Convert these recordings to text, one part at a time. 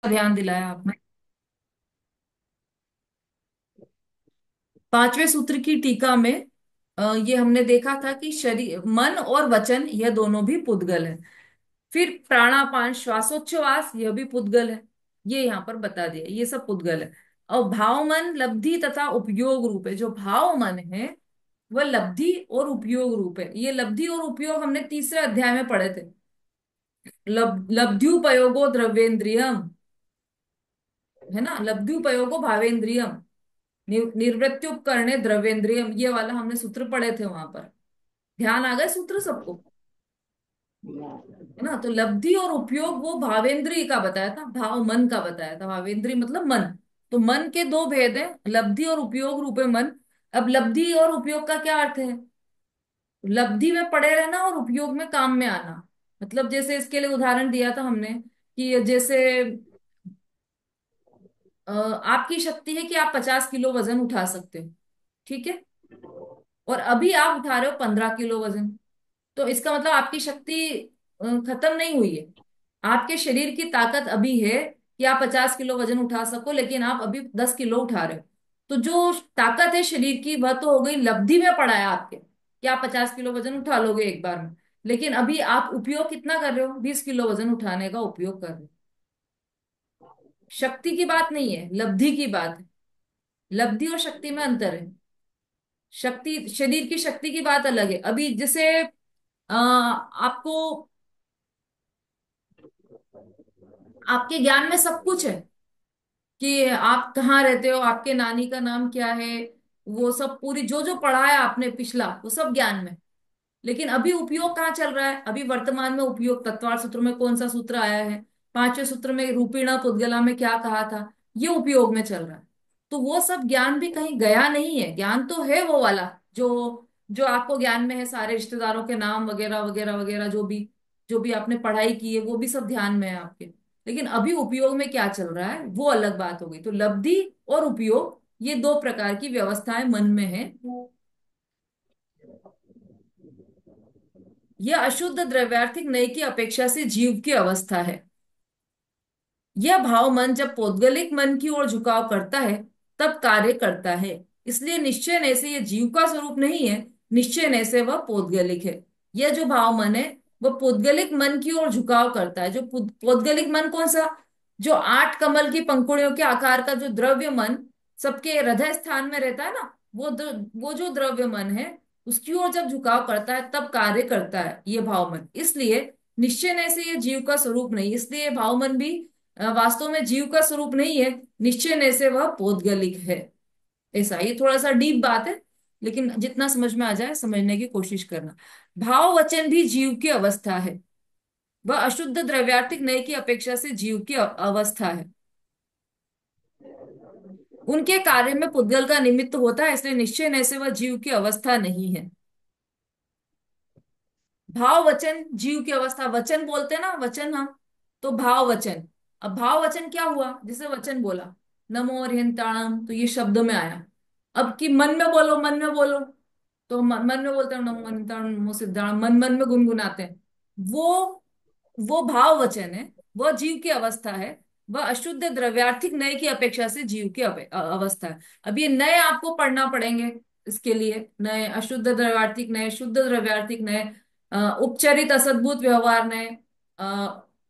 ध्यान दिलाया आपने। पांचवें सूत्र की टीका में ये हमने देखा था कि शरीर मन और वचन यह दोनों भी पुद्गल है। फिर प्राणापान श्वासोच्छ्वास यह भी पुद्गल है। ये यहाँ पर बता दिया, ये सब पुद्गल है। और भाव मन लब्धि तथा उपयोग रूप है। जो भाव मन है वह लब्धि और उपयोग रूप है। ये लब्धि और उपयोग हमने तीसरे अध्याय में पढ़े थे। लब्ध्युपयोगो द्रव्येन्द्रियम, है ना। लब्ध्युपयोगो भावेन्द्रियम, निर्वृत्त्युपकरणे द्रव्येन्द्रियम, ये वाला हमने सूत्र पढ़े थे वहां पर। ध्यान आ गए सूत्र सबको, है ना। तो लब्धि और उपयोग वो भावेंद्री का बताया था, भाव मन का बताया था। भावेंद्री मतलब मन। तो मन के दो भेद हैं, लब्धि और उपयोग रूपे मन। अब लब्धि और उपयोग का क्या अर्थ है? लब्धि में पड़े रहना और उपयोग में काम में आना। मतलब जैसे इसके लिए उदाहरण दिया था हमने कि जैसे आपकी शक्ति है कि आप 50 किलो वजन उठा सकते हो, ठीक है। और अभी आप उठा रहे हो 15 किलो वजन। तो इसका मतलब आपकी शक्ति खत्म नहीं हुई है। आपके शरीर की ताकत अभी है कि आप 50 किलो वजन उठा सको, लेकिन आप अभी 10 किलो उठा रहे हो। तो जो ताकत है शरीर की वह तो हो गई, लब्धि में पड़ा है आपके कि आप 50 किलो वजन उठा लोगे एक बार में। लेकिन अभी आप उपयोग कितना कर रहे हो? 20 किलो वजन उठाने का उपयोग कर रहे हो। शक्ति की बात नहीं है, लब्धि की बात है। लब्धि और शक्ति में अंतर है। शक्ति, शरीर की शक्ति की बात अलग है। अभी जैसे आपको, आपके ज्ञान में सब कुछ है कि आप कहाँ रहते हो, आपके नानी का नाम क्या है, वो सब पूरी जो जो पढ़ा है आपने पिछला वो सब ज्ञान में। लेकिन अभी उपयोग कहाँ चल रहा है? अभी वर्तमान में उपयोग तत्वार्थ सूत्र में कौन सा सूत्र आया है? पांचवें सूत्र में रूपिणा पुद्गला में क्या कहा था? ये उपयोग में चल रहा है। तो वो सब ज्ञान भी कहीं गया नहीं है। ज्ञान तो है वो वाला जो जो आपको ज्ञान में है, सारे रिश्तेदारों के नाम वगैरह वगैरह वगैरह, जो भी आपने पढ़ाई की है वो भी सब ध्यान में है आपके। लेकिन अभी उपयोग में क्या चल रहा है वो अलग बात हो गई। तो लब्धि और उपयोग ये दो प्रकार की व्यवस्थाएं मन में है। यह अशुद्ध द्रव्यार्थिक नय की अपेक्षा से जीव की अवस्था है। यह भाव मन जब पौद्गलिक मन की ओर झुकाव करता है तब कार्य करता है। इसलिए निश्चय नय से यह जीव का स्वरूप नहीं है, निश्चय नय से वह पौद्गलिक है। यह जो भाव मन है वह पौद्गलिक मन की ओर झुकाव करता है। जो पौद्गलिक मन कौन सा? जो 8 कमल की पंखुड़ियों के आकार का जो द्रव्य मन सबके हृदय स्थान में रहता है ना, वो जो द्रव्य मन है उसकी ओर जब झुकाव करता है तब कार्य करता है ये भाव मन। इसलिए निश्चय नय से ये जीव का स्वरूप नहीं, इसलिए भाव मन भी वास्तव में जीव का स्वरूप नहीं है। निश्चय न से वह पौद्गलिक है। ऐसा, ये थोड़ा सा डीप बात है, लेकिन जितना समझ में आ जाए समझने की कोशिश करना। भाव वचन भी जीव की अवस्था है। वह अशुद्ध द्रव्यार्थिक नय की अपेक्षा से जीव की अवस्था है। उनके कार्य में पुद्गल का निमित्त होता है, इसलिए निश्चय न से वह जीव की अवस्था नहीं है। भाव वचन जीव की अवस्था, वचन बोलते हैं ना, वचन हम, तो भाव वचन। अब भाव वचन क्या हुआ? जैसे वचन बोला नमो अरिहंताणम, तो ये शब्द में आया। अब कि मन में बोलो, मन में बोलो, तो मन में बोलते हैं नमो अरिहंताणम नमो सिद्धाणम, मन मन में गुनगुनाते हैं। वो वो भाव वचन है, वह जीव की अवस्था है। वह अशुद्ध द्रव्यार्थिक नय की अपेक्षा से जीव की अवस्था है। अब ये नए आपको पढ़ना पड़ेंगे। इसके लिए नए, अशुद्ध द्रव्यार्थिक नय, शुद्ध द्रव्यार्थिक नय, उपचरित असद्भुत व्यवहार नय,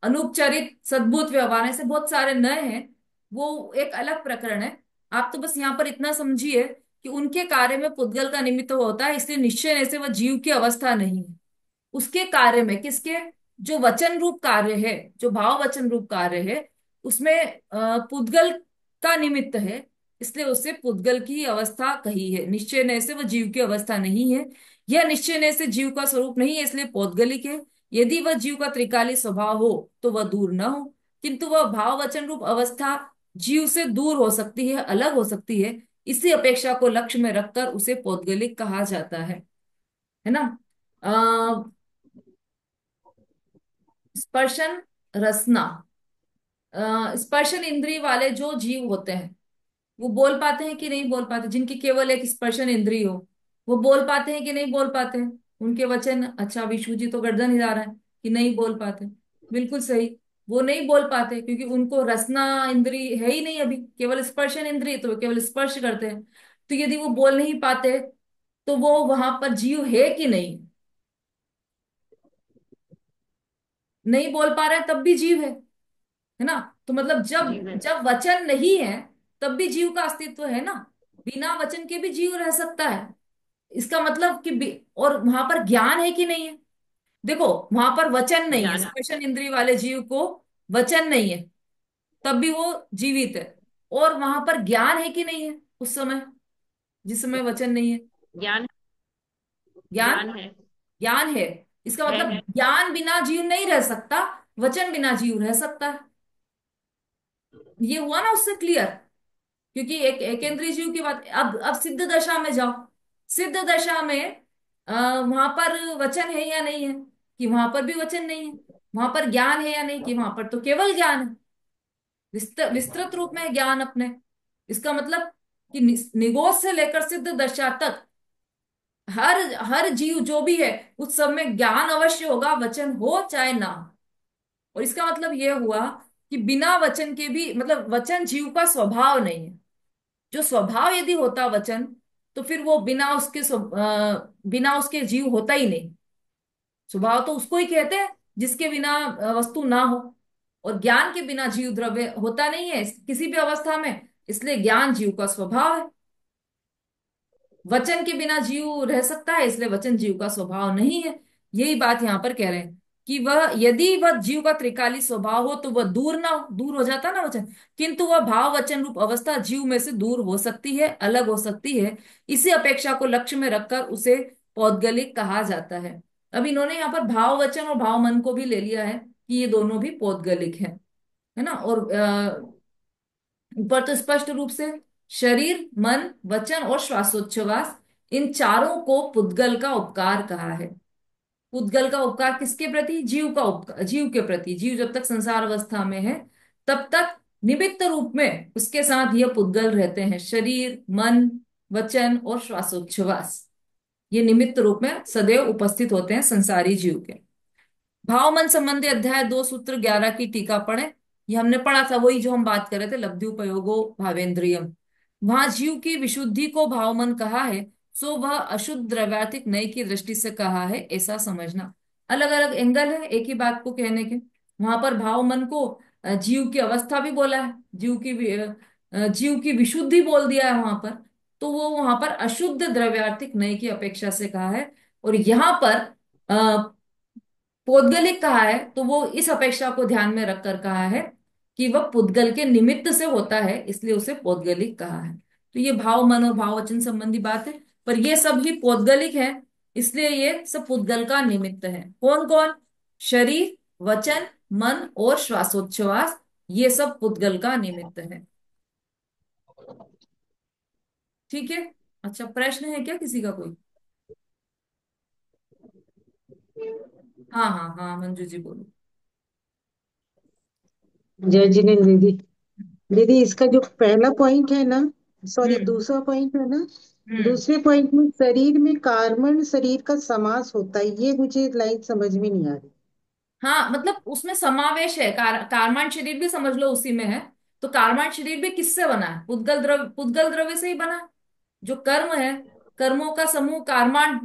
अनुपचरित सद्भुत व्यवहार नय, ऐसे बहुत सारे नय हैं। वो एक अलग प्रकरण है। आप तो बस यहाँ पर इतना समझिए कि उनके कार्य में पुद्गल का निमित्त होता है, इसलिए निश्चय ऐसे वह जीव की अवस्था नहीं है। उसके कार्य में, किसके, जो वचन रूप कार्य है, जो भाव वचन रूप कार्य है, उसमें पुद्गल का निमित्त है, इसलिए उससे पुद्गल की अवस्था कही है। निश्चय नय से वह जीव की अवस्था नहीं है। यह निश्चय नय से जीव का स्वरूप नहीं है, इसलिए पौद्गलिक है। यदि वह जीव का त्रिकाली स्वभाव हो तो वह दूर न हो, किंतु वह भाव वचन रूप अवस्था जीव से दूर हो सकती है, अलग हो सकती है। इसी अपेक्षा को लक्ष्य में रखकर उसे पौद्गलिक कहा जाता है ना। स्पर्शन रसना, स्पर्शन इंद्रिय वाले जो जीव होते हैं वो बोल पाते हैं कि नहीं बोल पाते? जिनकी केवल एक स्पर्शन इंद्रिय हो, वो बोल पाते हैं कि नहीं बोल पाते हैं? उनके वचन, अच्छा विष्णु जी तो गर्दन हिला रहे हैं कि नहीं बोल पाते। बिल्कुल सही। वो नहीं बोल पाते क्योंकि उनको रसना इंद्री है ही नहीं अभी, केवल स्पर्शन इंद्री, तो वो केवल स्पर्श करते हैं। तो यदि वो बोल नहीं पाते तो वो वहां पर जीव है कि नहीं? नहीं बोल पा रहे हैं तब भी जीव है ना? तो मतलब जब जीव है। जब वचन नहीं है तब भी जीव का अस्तित्व है ना। बिना वचन के भी जीव रह सकता है। इसका मतलब कि और वहां पर ज्ञान है कि नहीं है? देखो, वहां पर वचन नहीं है, ज्ञान। स्पर्शन इंद्रिय वाले जीव को वचन नहीं है, तब भी वो जीवित है। और वहां पर ज्ञान है कि नहीं है उस समय, जिस समय वचन नहीं है? ज्ञान। ज्ञान, ज्ञान है। ज्ञान है। इसका मतलब है। ज्ञान बिना जीव नहीं रह सकता, वचन बिना जीव रह सकता है। ये हुआ ना उससे क्लियर? क्योंकि एक एकेंद्रीय जीव की बात। अब सिद्ध दशा में जाओ। सिद्ध दशा में वहां पर वचन है या नहीं है? कि वहां पर भी वचन नहीं है। वहां पर ज्ञान है या नहीं? कि वहां पर तो केवल ज्ञान है, विस्तृत रूप में है ज्ञान अपने। इसका मतलब कि निगोज से लेकर सिद्ध दशा तक हर हर जीव जो भी है उस सब में ज्ञान अवश्य होगा, वचन हो चाहे ना हो। और इसका मतलब यह हुआ कि बिना वचन के भी, मतलब वचन जीव का स्वभाव नहीं है। जो स्वभाव यदि होता वचन, तो फिर वो बिना उसके जीव होता ही नहीं। स्वभाव तो उसको ही कहते हैं जिसके बिना वस्तु ना हो। और ज्ञान के बिना जीव द्रव्य होता नहीं है किसी भी अवस्था में, इसलिए ज्ञान जीव का स्वभाव है। वचन के बिना जीव रह सकता है, इसलिए वचन जीव का स्वभाव नहीं है। यही बात यहां पर कह रहे हैं कि वह, यदि वह जीव का त्रिकाली स्वभाव हो तो वह दूर ना हो, दूर हो जाता ना वचन। किंतु वह भाव वचन रूप अवस्था जीव में से दूर हो सकती है, अलग हो सकती है। इसी अपेक्षा को लक्ष्य में रखकर उसे पौद्गलिक कहा जाता है। अब इन्होंने यहाँ पर भाव वचन और भाव मन को भी ले लिया है कि ये दोनों भी पौद्गलिक है ना। और ऊपर तो स्पष्ट रूप से शरीर, मन, वचन और श्वासोच्छ्वास, इन चारों को पुद्गल का उपकार कहा है। पुद्गल का उपकार किसके प्रति? जीव का उपकार, जीव के प्रति। जीव जब तक संसार अवस्था में है तब तक निमित्त रूप में उसके साथ यह पुद्गल रहते हैं। शरीर, मन, वचन और श्वासोच्छ्वास, ये निमित्त रूप में सदैव उपस्थित होते हैं संसारी जीव के। भाव मन संबंधी अध्याय 2 सूत्र 11 की टीका पढ़े। ये हमने पढ़ा था, वही जो हम बात कर रहे थे, लब्धि उपयोगो भावेंद्रियम। वहां जीव की विशुद्धि को भाव मन कहा है, सो वह अशुद्ध द्रव्यार्थिक नय की दृष्टि से कहा है, ऐसा समझना। अलग अलग एंगल है एक ही बात को कहने के। वहां पर भाव मन को जीव की अवस्था भी बोला है, जीव की विशुद्धि बोल दिया है वहां पर। तो वो वहां पर अशुद्ध द्रव्यार्थिक नय की अपेक्षा से कहा है। और यहाँ पर पौद्गलिक कहा है तो वो इस अपेक्षा को ध्यान में रखकर कहा है कि वह पुद्गल के निमित्त से होता है, इसलिए उसे पौद्गलिक कहा है। तो ये भाव मन और भाव वचन संबंधी बात है। पर ये सब ही पौद्गलिक है, इसलिए ये सब पुद्गल का निमित्त है। कौन कौन? शरीर, वचन, मन और श्वासोच्छ्वास, ये सब पुद्गल का निमित्त है। ठीक है। अच्छा, प्रश्न है क्या किसी का कोई? हाँ हाँ हाँ, मंजू जी बोलो। जय जिनेन्द्र दीदी। दीदी इसका जो पहला पॉइंट है ना, सॉरी हम्म। दूसरा पॉइंट है ना, हम्म। दूसरे पॉइंट में शरीर में कार्बन शरीर का समास होता है, ये मुझे लाइन समझ में नहीं आ रही। हाँ, मतलब उसमें समावेश है, कारमान शरीर भी समझ लो उसी में है। तो कारमान शरीर भी किससे बना है? पुद्गल द्रव्य से ही बना है। जो कर्म है, कर्मों का समूह कारमान,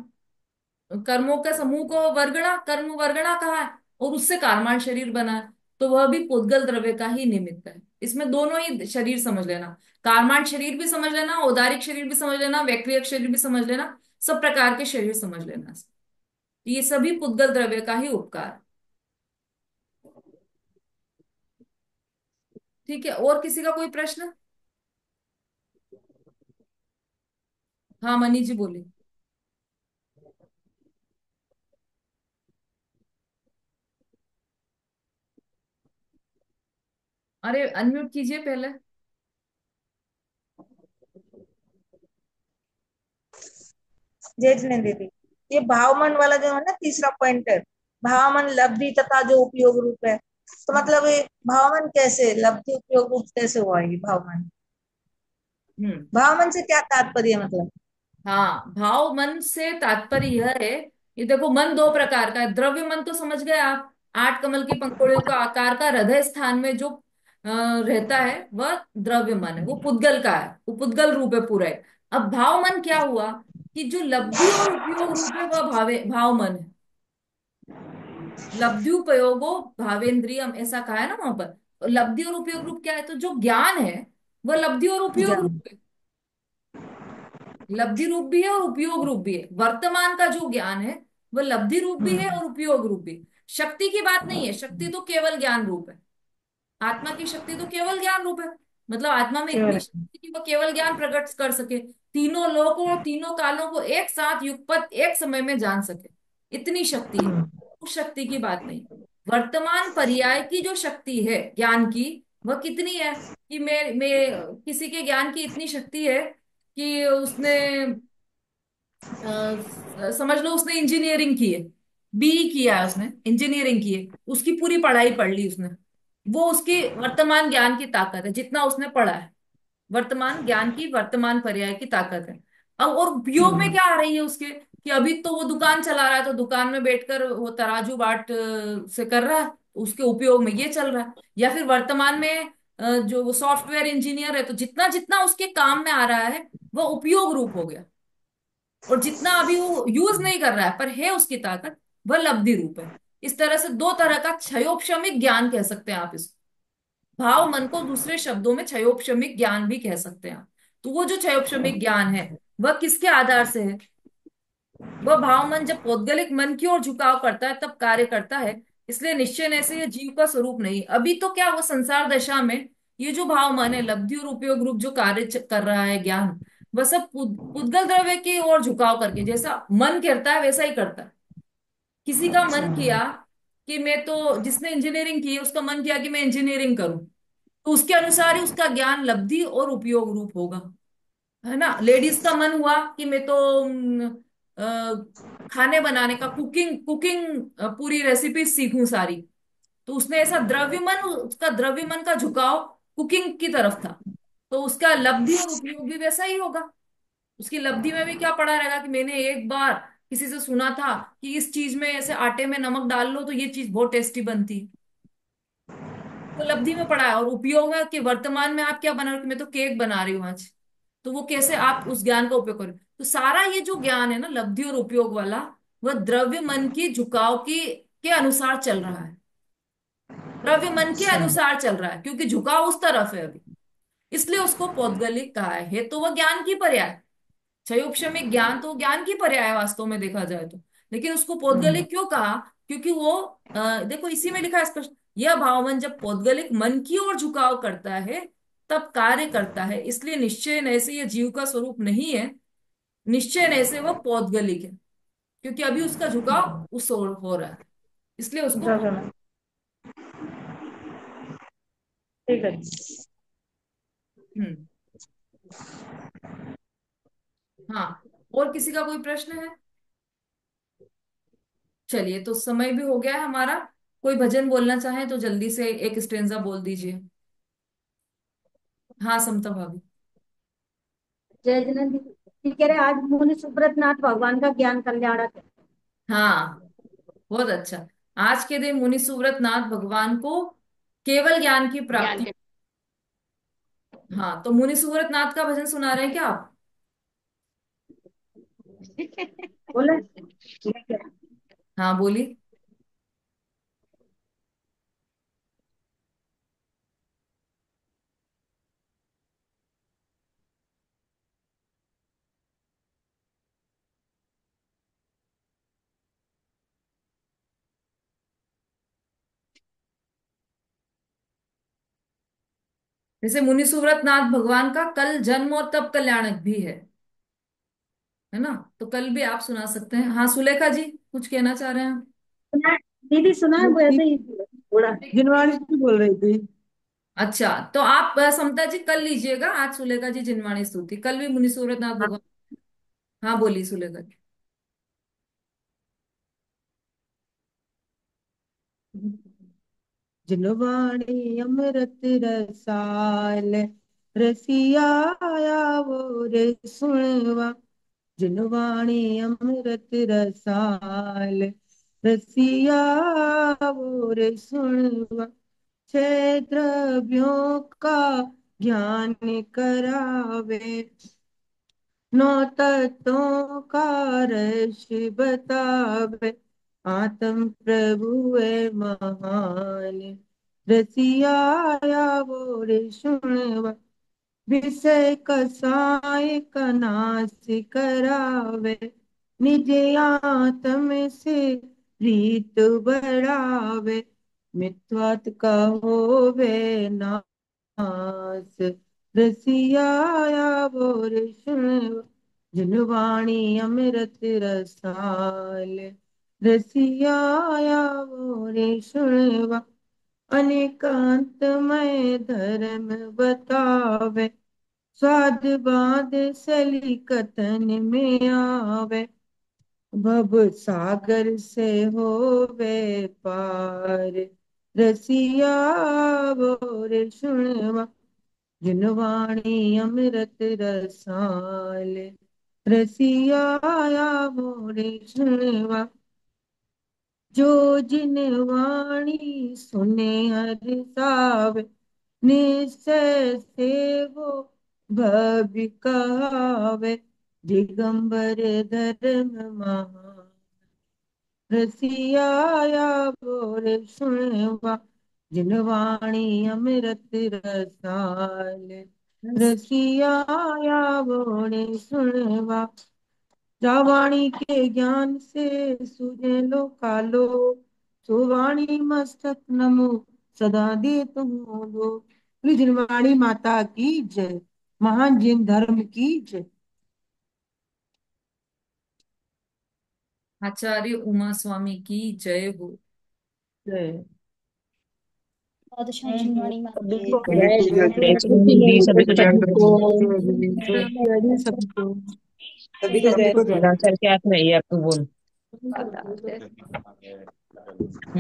कर्मों के समूह को वर्गणा, कर्म वर्गणा कहा है, और उससे कारमान शरीर बना है। तो वह भी पुद्गल द्रव्य का ही निमित्त है। इसमें दोनों ही शरीर समझ लेना, कारमान शरीर भी समझ लेना, औदारिक शरीर भी समझ लेना, वैक्रियक शरीर भी समझ लेना, सब प्रकार के शरीर समझ लेना। ये सभी पुद्गल द्रव्य का ही उपकार। ठीक है, और किसी का कोई प्रश्न? हाँ, मनी जी बोले। अरे अनम्यूट कीजिए पहले। जय जिनेन्द्र दीदी। ये भावमन वाला जो है ना तीसरा पॉइंट है, भावमन लब्धि तथा जो उपयोग रूप है, तो मतलब ये भावमन कैसे लब्धि उपयोग रूप कैसे हुआ ये भावमन? हम्म। भावमन से क्या तात्पर्य है मतलब? हाँ, भाव मन से तात्पर्य यह है, ये देखो मन दो प्रकार का है। द्रव्य मन तो समझ गए आप, 8 कमल की पंखुड़ियों का आकार का हृदय स्थान में जो रहता है वह द्रव्यमान है, वो पुद्गल का है, वो पुद्गल रूप है पूरा है। अब भावमन क्या हुआ कि जो लब्धि और उपयोग रूप है वह भावमन है। लब्ध्युपयोगो भावेंद्रियम ऐसा कहा है ना वहां पर। तो लब्धि और उपयोग रूप क्या है, तो जो ज्ञान है वह लब्धि और उपयोग ज्ञान। रूप है। लब्धि रूप भी है और उपयोग रूप भी है। वर्तमान का जो ज्ञान है वह लब्धि रूप भी है हम्म। और उपयोग रूप भी। शक्ति की बात नहीं है, शक्ति तो केवल ज्ञान रूप है। आत्मा की शक्ति तो केवल ज्ञान रूप है। मतलब आत्मा में इतनी केवल। शक्ति कि वो केवल ज्ञान प्रकट कर सके, तीनों लोकों और तीनों कालों को एक साथ युगपत एक समय में जान सके, इतनी शक्ति है। हम्म। उस शक्ति की बात नहीं। वर्तमान पर्याय की जो शक्ति है ज्ञान की, वह कितनी है कि मैं किसी के ज्ञान की इतनी शक्ति है कि उसने समझ लो उसने इंजीनियरिंग की है, बीई किया है, उसने इंजीनियरिंग की है, उसकी पूरी पढ़ाई पढ़ ली उसने। वो उसकी वर्तमान ज्ञान की ताकत है जितना उसने पढ़ा है। वर्तमान ज्ञान की वर्तमान पर्याय की ताकत है। अब और उपयोग में हम्म। क्या आ रही है उसके, कि अभी तो वो दुकान चला रहा है, तो दुकान में बैठकर वो तराजू बाट से कर रहा है, तो उसके उपयोग में ये चल रहा है। या फिर वर्तमान में जो वो सॉफ्टवेयर इंजीनियर है, तो जितना जितना उसके काम में आ रहा है वह उपयोग रूप हो गया। और जितना अभी वो यूज नहीं कर रहा है पर है उसकी ताकत, वह लब्धि रूप है। इस तरह से दो तरह का क्षयोपशमिक ज्ञान कह सकते हैं आप इसको। भाव मन को दूसरे शब्दों में क्षयोपशमिक ज्ञान भी कह सकते हैं आप। तो वो जो क्षयोपशमिक ज्ञान है वह किसके आधार से है, वह भाव मन जब पौद्गलिक मन की ओर झुकाव करता है तब कार्य करता है। इसलिए निश्चय न से यह जीव का स्वरूप नहीं। अभी तो क्या वो संसार दशा में ये जो भाव मन है लब्धि और उपयोग रूप जो कार्य कर रहा है ज्ञान, वह सब पुद्गल द्रव्य की ओर झुकाव करके जैसा मन करता है वैसा ही करता है। किसी का अच्छा। मन किया कि मैं तो, जिसने इंजीनियरिंग की है उसका मन किया कि मैं इंजीनियरिंग करूं, तो उसके अनुसार ही उसका ज्ञान लब्धि और उपयोग रूप होगा, है ना। लेडीज का मन हुआ कि मैं तो खाने बनाने का, कुकिंग कुकिंग पूरी रेसिपी सीखूं सारी, तो उसने ऐसा द्रव्य मन, उसका द्रव्य मन का झुकाव कुकिंग की तरफ था, तो उसका लब्धि और उपयोग भी वैसा ही होगा। उसकी लब्धि में भी क्या पड़ा रहेगा कि मैंने एक बार किसी से सुना था कि इस चीज में ऐसे आटे में नमक डाल लो तो ये चीज बहुत टेस्टी बनती है। तो लब्धि में पड़ा है। और उपयोग में कि वर्तमान में आप क्या बना रहे हो, कि मैं तो केक बना रही हूँ आज, तो वो कैसे आप उस ज्ञान का उपयोग करें। तो सारा ये जो ज्ञान है ना लब्धि और उपयोग वाला, वह द्रव्य मन की झुकाव की के अनुसार चल रहा है। द्रव्य मन के अच्छा। अनुसार चल रहा है क्योंकि झुकाव उस तरफ है अभी, इसलिए उसको पौद्गलिक कहा है। तो वह ज्ञान की पर्याय, क्षयोपशमिक ज्ञान तो ज्ञान की पर्याय है वास्तव में देखा जाए तो। लेकिन उसको हम्म। पौद्गलिक क्यों कहा, क्योंकि वो देखो इसी में लिखा है स्पष्ट, यह भावमन जब पौद्गलिक मन की ओर झुकाव करता है तब कार्य करता है। इसलिए निश्चय न से यह जीव का स्वरूप नहीं है, निश्चय न से वह पौद्गलिक है, क्योंकि अभी उसका झुकाव उस ओर हो रहा है, इसलिए उसको द्रव्यमान। ठीक है। हम्म। हाँ, और किसी का कोई प्रश्न है। चलिए, तो समय भी हो गया है हमारा। कोई भजन बोलना चाहे तो जल्दी से एक स्टेंजा बोल दीजिए। हाँ, समता भाभी। जय जगन्नाथ जी कह रहे आज मुनि सुब्रत नाथ भगवान का ज्ञान कल्याणक है। हाँ, बहुत अच्छा। आज के दिन मुनि सुव्रत नाथ भगवान को केवल ज्ञान की ज्ञान प्राप्ति। के हाँ, तो मुनि सुव्रत नाथ का भजन सुना रहे हैं क्या आप। बोले ठीक है। हाँ, बोलिए। जैसे मुनि सुव्रत नाथ भगवान का कल जन्म और तब कल्याणक भी है ना। तो कल भी आप सुना सकते हैं। हाँ, सुलेखा जी कुछ कहना चाह रहे हैं। सुना है, दीदी सुना है वो ऐसे ही थोड़ा। जिनवाणी से बोल रही थी। अच्छा, तो आप समता जी कल लीजिएगा, आज सुलेखा जी जिनवाणी स्तुति, कल भी मुनि सुव्रत नाथ हाँ, भगवान। हाँ, बोलिए सुलेखा जी। जिनवाणी अमृत रसाल, रसिया आया वो रे सुनवा। जिनवाणी अमृत रसाल, रसिया वो रे सुनवा, छह द्रव्यों का ज्ञान करावे, नौ तत्वों का रहस्य बतावे, आत्म प्रभु है महान। रसिया वो रे सुनवा, विषय कसाय का नाश करावे, निज आत्म से प्रीत बढ़ावे, मिथ्यात का होवे नाश। रसिया बोर सुन, जुनवाणी अमृत रसाल, रसिया बोर सुनवा, अनेकांतमय धर्म बतावे, स्वाद बाद सली कतन में आवे, भव सागर से होवे पार। रसिया बोर सुनवा, जुनवाणी अमृत रसाल, रसिया बोर सुनवा, जो जिन वाणी सुने हर सावे, निश्चय से वो भव कहावे, दिगंबर धर्म महान। रसिया बोर सुनवा, जिनवाणी अमृत रसाल, रसिया बोर सुनवा, रावाणी के ज्ञान से सूझे लो कालो, सुवाणी मस्तक नमो सदा दे तुम दो। जिनवाणी माता की जय, महान जिन धर्म की जय। आचार्य उमा स्वामी की जय हो। जय। पादुशाही शिरोमणि माता सभी की को जय जय जय जय जय जय दीदी, सभी को जय सभी को जय जय सभी को, सभी को सभी जय को जय। सर के हाथ में ये आप तो बोल।